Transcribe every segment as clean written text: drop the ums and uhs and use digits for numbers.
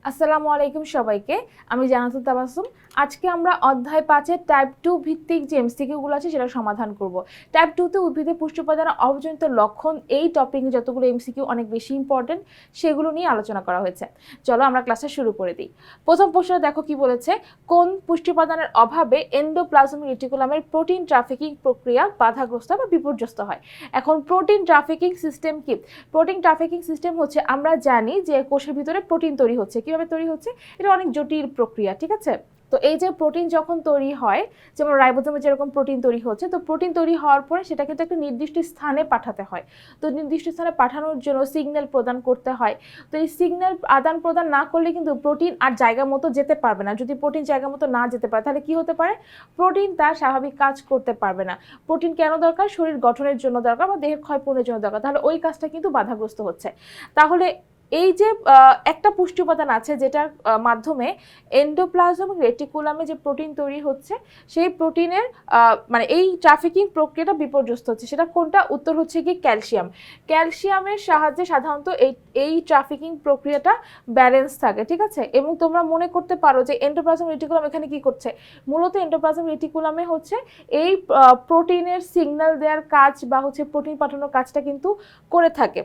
আসসালামু আলাইকুম সবাইকে। আমি জান্নাতুল তাবাসসুম। আজকে আমরা অধ্যায় 5 এর টাইপ 2 ভিত্তিক যে এমসিকিউগুলো আছে সেটা সমাধান করব। টাইপ 2 তে উদ্ভিদের পুষ্টি উপাদানের অভাবজনিত লক্ষণ এই টপিকে যতগুলো এমসিকিউ অনেক বেশি ইম্পর্টেন্ট সেগুলো নিয়ে আলোচনা করা হয়েছে। চলো আমরা ক্লাসটা শুরু করে দিই। প্রথম প্রশ্ন দেখো কি বলেছে, কোন পুষ্টি উপাদানের অভাবে এন্ডোপ্লাজমিক রেটিকুলামের প্রোটিন ট্রাফিকিং প্রক্রিয়া বাধাগ্রস্ত বা বিপর্যস্ত হয়। এখন প্রোটিন ট্রাফিকিং সিস্টেম কি? প্রোটিন ট্রাফিকিং সিস্টেম হচ্ছে, আমরা জানি যে কোষের ভিতরে প্রোটিন তৈরি হচ্ছে। কিভাবে তৈরি হচ্ছে? এটা অনেক জটিল প্রক্রিয়া, ঠিক আছে? তো এই যে প্রোটিন যখন তৈরি হয়, যেমন রাইবোজোমে যেরকম প্রোটিন তৈরি হচ্ছে, তো প্রোটিন তৈরি হওয়ার পরে সেটা কিন্তু একটা নির্দিষ্ট স্থানে পাঠাতে হয়। তো নির্দিষ্ট স্থানে পাঠানোর জন্য সিগন্যাল প্রদান করতে হয়। তো এই সিগন্যাল আদান প্রদান না করলে কিন্তু প্রোটিন আর জায়গা মতো যেতে পারবে না। যদি প্রোটিন জায়গা মতো না যেতে পারে তাহলে কি হতে পারে? প্রোটিন তার স্বাভাবিক কাজ করতে পারবে না। প্রোটিন কেন দরকার? শরীর গঠনের জন্য দরকার বা দেহের ক্ষয়পূরণের জন্য দরকার। তাহলে ওই কাজটা কিন্তু বাধাগ্রস্ত হচ্ছে। তাহলে এই যে একটা পুষ্টি উপাদান আছে যেটার মাধ্যমে এন্ডোপ্লাজমিক রেটিকুলামে যে প্রোটিন তৈরি হচ্ছে, সেই প্রোটিনের মানে এই ট্রাফিকিং প্রক্রিয়াটা বিপর্যস্ত হচ্ছে, সেটা কোনটা? উত্তর হচ্ছে কি ক্যালসিয়াম। ক্যালসিয়ামের সাহায্যে সাধারণত এই ট্রাফিকিং প্রক্রিয়াটা ব্যালেন্স থাকে, ঠিক আছে? এবং তোমরা মনে করতে পারো যে এন্ডোপ্লাজমিক রেটিকুলাম এখানে কি করছে? মূলত এন্ডোপ্লাজমিক রেটিকুলামে হচ্ছে এই প্রোটিনের সিগন্যাল দেওয়ার কাজ বা হচ্ছে প্রোটিন পাঠানোর কাজটা কিন্তু করে থাকে।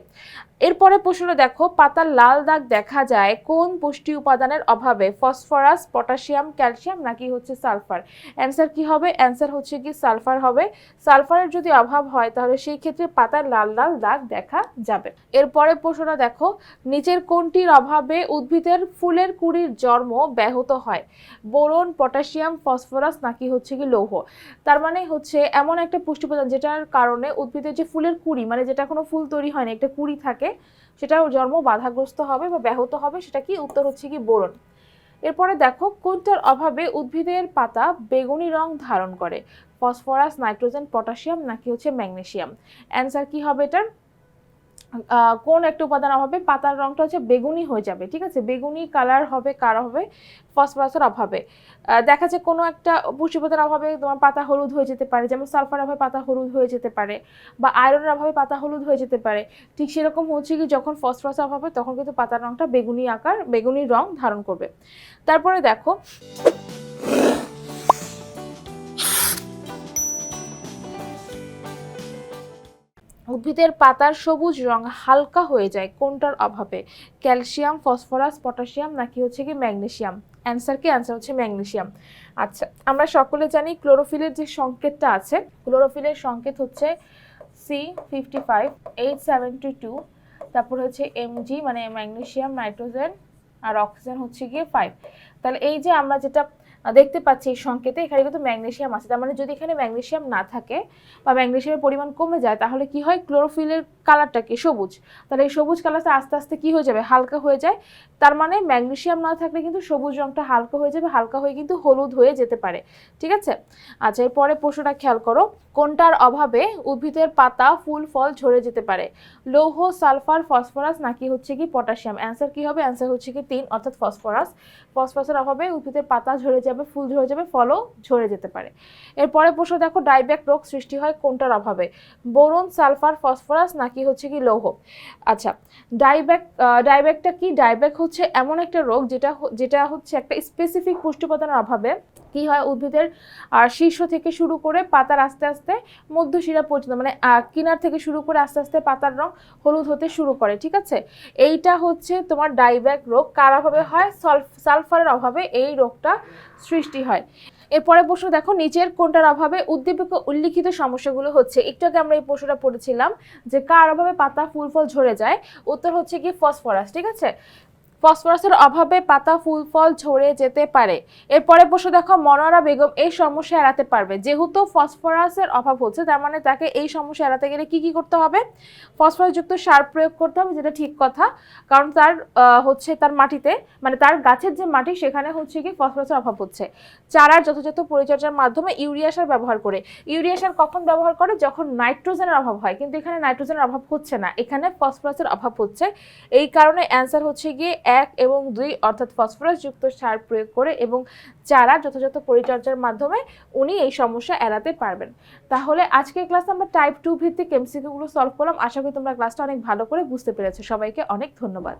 এরপরে প্রশ্নটা দেখো, পাতার লাল দাগ দেখা যায় কোন পুষ্টি উপাদানের অভাবে? ফসফরাস, পটাশিয়াম, ক্যালসিয়াম নাকি হচ্ছে সালফার? অ্যান্সার কি হবে? অ্যান্সার হচ্ছে কি সালফার হবে। সালফারের যদি অভাব হয় তাহলে সেই ক্ষেত্রে পাতার লাল লাল দাগ দেখা যাবে। এরপরে প্রশ্নটা দেখো, নিচের কোনটির অভাবে উদ্ভিদের ফুলের কুঁড়ির জন্ম ব্যাহত হয়? বোরন, পটাশিয়াম, ফসফরাস নাকি হচ্ছে কি লৌহ? তার মানে হচ্ছে এমন একটা পুষ্টি উপাদান যেটার কারণে উদ্ভিদের যে ফুলের কুঁড়ি, মানে যেটা কোনো ফুল তৈরি হয়নি, একটা কুঁড়ি থাকে, সেটাও জন্ম বাধাগ্রস্ত হবে বা ব্যাহত হবে। সেটা কি? উত্তর হচ্ছে কি বোরন। এরপরে দেখো, কোনটার অভাবে উদ্ভিদের পাতা বেগুনি রং ধারণ করে? ফসফরাস, নাইট্রোজেন, পটাশিয়াম নাকি হচ্ছে ম্যাগনেসিয়াম? অ্যান্সার কি হবে এটার? কোন একটা উপাদান অভাবে পাতার রংটা হচ্ছে বেগুনি হয়ে যাবে, ঠিক আছে? বেগুনি কালার হবে কার অভাবে? ফসফরাসের অভাবে। দেখা যায় কোনো একটা পুষ্টি উপাদানের অভাবে তোমার পাতা হলুদ হয়ে যেতে পারে, যেমন সালফারের অভাবে পাতা হলুদ হয়ে যেতে পারে, বা আয়রনের অভাবে পাতা হলুদ হয়ে যেতে পারে। ঠিক সেরকম হচ্ছে কি, যখন ফসফরাসের অভাবে তখন কিন্তু পাতার রংটা বেগুনি রং ধারণ করবে। তারপরে দেখো, উদ্ভিদের পাতার সবুজ রং হালকা হয়ে যায় কোনটার অভাবে? ক্যালসিয়াম, ফসফরাস, পটাশিয়াম নাকি হচ্ছে কি ম্যাগনেসিয়াম? অ্যান্সার কি? অ্যান্সার হচ্ছে ম্যাগনেসিয়াম। আচ্ছা, আমরা সকলে জানি ক্লোরোফিলের যে সংকেতটা আছে, ক্লোরোফিলের সংকেত হচ্ছে C55H72, তারপর হচ্ছে Mg মানে ম্যাগনেসিয়াম, নাইট্রোজেন আর অক্সিজেন হচ্ছে গিয়ে 5। তাহলে এই যে আমরা যেটা দেখতে পাচ্ছি এই সংকেতে, এখানে কিন্তু ম্যাগনেসিয়াম আছে। তার মানে যদি এখানে ম্যাগনেসিয়াম না থাকে বা ম্যাগনেসিয়ামের পরিমাণ কমে যায় তাহলে কি হয়? ক্লোরোফিলের কালারটা কি? সবুজ। তাহলে এই সবুজ কালারটা আস্তে আস্তে কি হয়ে যাবে? হালকা হয়ে যায়। তার মানে ম্যাগনেসিয়াম না থাকলে কিন্তু সবুজ রংটা হালকা হয়ে যাবে, হালকা হয়ে কিন্তু হলুদ হয়ে যেতে পারে, ঠিক আছে? আচ্ছা, এরপরে প্রশ্নটা খেয়াল করো, কোনটার অভাবে উদ্ভিদের পাতা, ফুল, ফল ঝরে যেতে পারে? লৌহ, সালফার, ফসফরাস নাকি হচ্ছে কি পটাশিয়াম? অ্যান্সার কি হবে? অ্যান্সার হচ্ছে কি 3 অর্থাৎ ফসফরাস। ফসফরাসের অভাবে উদ্ভিদের পাতা ঝরে যাবে, ফুল ঝরে যাবে, ফলও ঝরে যেতে পারে। এরপরে প্রশ্ন দেখো, ডাইব্যাক রোগ সৃষ্টি হয় কোনটার অভাবে? বোরন, সালফার, ফসফরাস নাকি হচ্ছে কি লৌহ? আচ্ছা, ডাইব্যাকটা কি? ডাইব্যাক হচ্ছে এমন একটা রোগ যেটা হচ্ছে একটা স্পেসিফিক পুষ্টি উপাদানের অভাবে কি হয়? উদ্ভিদের শীর্ষ থেকে শুরু করে পাতার আস্তে আস্তে মধ্যশিরা পর্যন্ত, মানে কিনার থেকে শুরু করে আস্তে আস্তে পাতার রং হলুদ হতে শুরু করে, ঠিক আছে? এইটা হচ্ছে তোমার ডাইব্যাক রোগ। কার অভাবে হয়? সালফারের অভাবে এই রোগটা সৃষ্টি হয়। এরপরে প্রশ্ন দেখো, নিচের কোনটার অভাবে উদ্দীপকে উল্লিখিত সমস্যাগুলো হচ্ছে? একটু আগে আমরা এই প্রশ্নটা পড়েছিলাম যে কার অভাবে পাতা, ফুল, ফল ঝরে যায়। উত্তর হচ্ছে কি ফসফরাস, ঠিক আছে? ফসফরাসের অভাবে পাতা, ফুল, ফল ঝরে যেতে পারে। এরপরে প্রশ্ন দেখো, মনোয়ারা বেগম এই সমস্যা এড়াতে পারবে? যেহেতু ফসফরাসের অভাব হচ্ছে তার মানে তাকে এই সমস্যা এড়াতে গেলে কি করতে হবে? ফসফরাসযুক্ত সার প্রয়োগ করতে হবে, যেটা ঠিক কথা। কারণ তার হচ্ছে তার মাটিতে, মানে তার গাছের যে মাটি সেখানে হচ্ছে কি ফসফরাসের অভাব হচ্ছে। চারার যথাযথ পরিচর্যার মাধ্যমে ইউরিয়া সার ব্যবহার করে। ইউরিয়া সার কখন ব্যবহার করে? যখন নাইট্রোজেনের অভাব হয়। কিন্তু এখানে নাইট্রোজেনের অভাব হচ্ছে না, এখানে ফসফরাসের অভাব হচ্ছে। এই কারণে অ্যান্সার হচ্ছে গিয়ে 1 এবং 2 অর্থাৎ ফসফরাস যুক্ত সার প্রয়োগ করে এবং চারা যথাযথ পরিচর্যার মাধ্যমে উনি এই সমস্যা এড়াতে পারবেন। তাহলে আজকের ক্লাসে আমরা টাইপ 2 ভিত্তিক এমসিকিউ গুলো সলভ করলাম। আশা করি তোমরা ক্লাসটা অনেক ভালো করে বুঝতে পেরেছো। সবাইকে অনেক ধন্যবাদ।